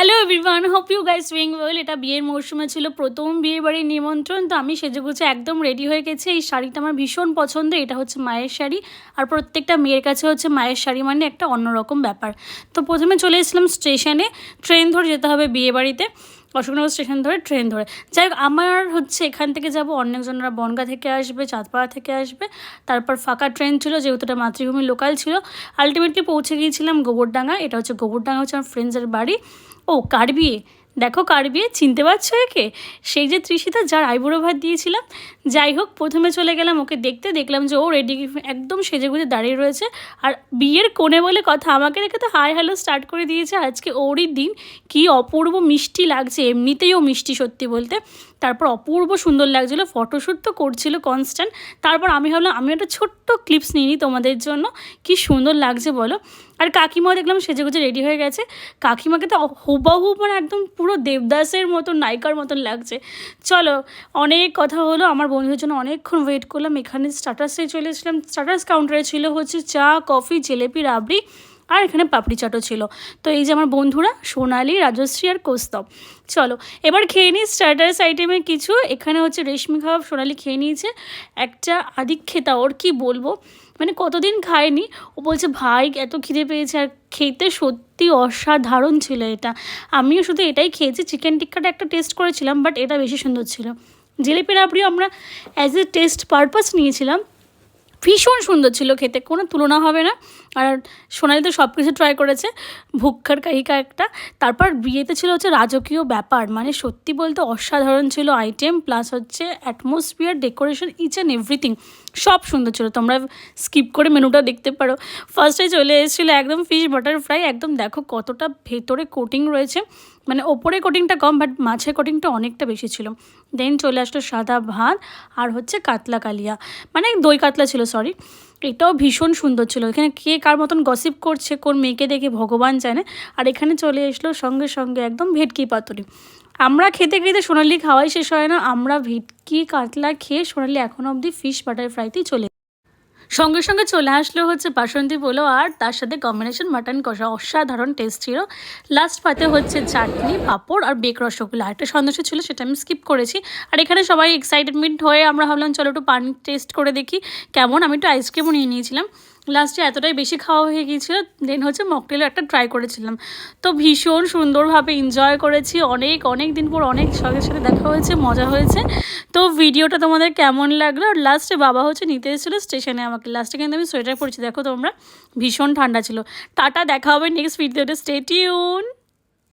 Hello everyone, hope you guys doing well. এটা বিয়ের মরশুমে ছিল প্রথম বিয়ে বাড়ির নিমন্ত্রণ। তো আমি সেজেগুজে একদম রেডি হয়ে গেছি। এই শাড়িটা আমার ভীষণ পছন্দ। এটা হচ্ছে মায়ের শাড়ি, আর প্রত্যেকটা মেয়ের কাছে হচ্ছে মায়ের শাড়ি মানে একটা অন্যরকম ব্যাপার। তো প্রথমে চলে এসেছিলাম স্টেশনে, ট্রেন ধরে যেতে হবে বিয়ে বাড়িতে। অশোকনগর স্টেশন ধরে ট্রেন ধরে যাই হোক, আমার হচ্ছে এখান থেকে যাব, অনেকজনরা বনগাঁ থেকে আসবে, চাঁদপাড়া থেকে আসবে। তারপর ফাঁকা ট্রেন ছিল, যেহেতু এটা মাতৃভূমি লোকাল ছিল। আলটিমেটলি পৌঁছে গিয়েছিলাম গোবরডাঙ্গা। এটা হচ্ছে গোবরডাঙ্গা, হচ্ছে আমার ফ্রেন্ডসের বাড়ি। ও কার বিয়ে, দেখো কার বিয়ে, চিনতে পারছো একে? সেই যে তৃষিতা, যার আইবুড়ো ভাত দিয়েছিলাম। যাই হোক, প্রথমে চলে গেলাম ওকে দেখতে, দেখলাম যে ও রেডি একদম সেজেগুজে দাঁড়িয়ে রয়েছে। আর বিয়ের কোণে বলে কথা, আমাকে দেখে তো হাই হ্যালো স্টার্ট করে দিয়েছে। আজকে ওরই দিন, কি অপূর্ব মিষ্টি লাগছে, এমনিতেই ও মিষ্টি সত্যি বলতে। তারপর অপূর্ব সুন্দর লাগছিলো, ফটোশ্যুট তো করছিল কনস্ট্যান্ট। তারপর আমি ভাবলাম আমি একটা ছোট্ট ক্লিপস নিয়ে নিই তোমাদের জন্য, কি সুন্দর লাগছে বলো। আর কাকিমাও দেখলাম সেজেগুজে রেডি হয়ে গেছে। কাকিমাকে তো হুবহু মানে একদম পুরো দেবদাসের মতন, নায়িকার মতন লাগছে। চলো, অনেক কথা হলো, আমার বন্ধুদের জন্য অনেকক্ষণ ওয়েট করলাম। এখানে স্টার্টার্সে চলে এসেছিলাম। স্টার্টার্স কাউন্টারে ছিল হচ্ছে চা, কফি, জিলেপি, রাবড়ি, আর এখানে পাপড়ি চাটও ছিল। তো এই যে আমার বন্ধুরা সোনালি, রাজশ্রী আর কৌস্তব। চলো এবার খেয়ে নিই স্টার্টার্স আইটেমে কিছু। এখানে হচ্ছে রেশমি কাবাব সোনালি খেয়ে নিয়েছে, একটা আদিক্ষেতা, ওর কি বলবো, মানে কতদিন খায়নি। ও বলছে ভাই এত খিদে পেয়েছে, আর খেতে সত্যি অসাধারণ ছিল এটা। আমিও শুধু এটাই খেয়েছি, চিকেন টিক্কাটা একটা টেস্ট করেছিলাম, বাট এটা বেশি সুন্দর ছিল। জিলিপি রাবড়িও আমরা অ্যাজ এ টেস্ট পারপাস নিয়েছিলাম, ভীষণ সুন্দর ছিল খেতে, কোনো তুলনা হবে না। আর সোনালি তো সব কিছু ট্রাই করেছে, ভুক্কার কাহিকা একটা। তারপর বিয়েতে ছিল হচ্ছে রাজকীয় ব্যাপার, মানে সত্যি বলতে অসাধারণ ছিল আইটেম, প্লাস হচ্ছে atmosphere, decoration, each and everything সব সুন্দর ছিল। তোমরা স্কিপ করে মেনুটা দেখতে পারো। ফার্স্টে চলে এসেছিলো একদম ফিশ বাটার ফ্রাই, একদম দেখো কতটা ভেতরে কোটিং রয়েছে, মানে ওপরে কোটিংটা কম বাট মাছের কোটিংটা অনেকটা বেশি ছিল। দেন চলে আসলো সাদা ভাত, আর হচ্ছে কাতলা কালিয়া, মানে দই কাতলা ছিল সরি। এটাও ভীষণ সুন্দর ছিল। এখানে কে কার মতন গসিপ করছে, কোন মেয়েকে দেখে ভগবান জানে। আর এখানে চলে এসলো সঙ্গে সঙ্গে একদম ভেটকি পাতুরি। আমরা খেতে খেতে সোনালি খাওয়াই শেষ হয় না, আমরা ভেটকি কাতলা খেয়ে সোনালি এখনও অবধি ফিশ বাটার ফ্রাইতেই চলে। সঙ্গে সঙ্গে চলে আসলো হচ্ছে বাসন্তী পোলাও, আর তার সাথে কম্বিনেশন মাটন কষা, অসাধারণ টেস্ট ছিল। লাস্ট পাতে হচ্ছে চাটনি, পাঁপড় আর বেক রসগোল্লা। একটা সন্দেশ ছিল, সেটা আমি স্কিপ করেছি। আর এখানে সবাই এক্সাইটেডমেন্ট হয়ে আমরা ভাবলাম চলো একটু পানি টেস্ট করে দেখি কেমন। আমি একটু আইসক্রিমও নিয়ে নিয়েছিলাম। লাস্টে এতটাই বেশি খাওয়া হয়ে গিয়েছিলো, দেন হচ্ছে মকটেলও একটা ট্রাই করেছিলাম। তো ভীষণ সুন্দরভাবে এনজয় করেছি। অনেক অনেক দিন পর অনেক সঙ্গের সাথে দেখা হয়েছে, মজা হয়েছে। তো ভিডিওটা তোমাদের কেমন লাগলো? আর লাস্টে বাবা হচ্ছে নিতে এসেছিলো স্টেশনে আমাকে। লাস্টে কিন্তু আমি সোয়েটার পরেছি, দেখো তোমরা, ভীষণ ঠান্ডা ছিল। টাটা, দেখা হবে নেক্সট ভিডিওতে, স্টে টিউন।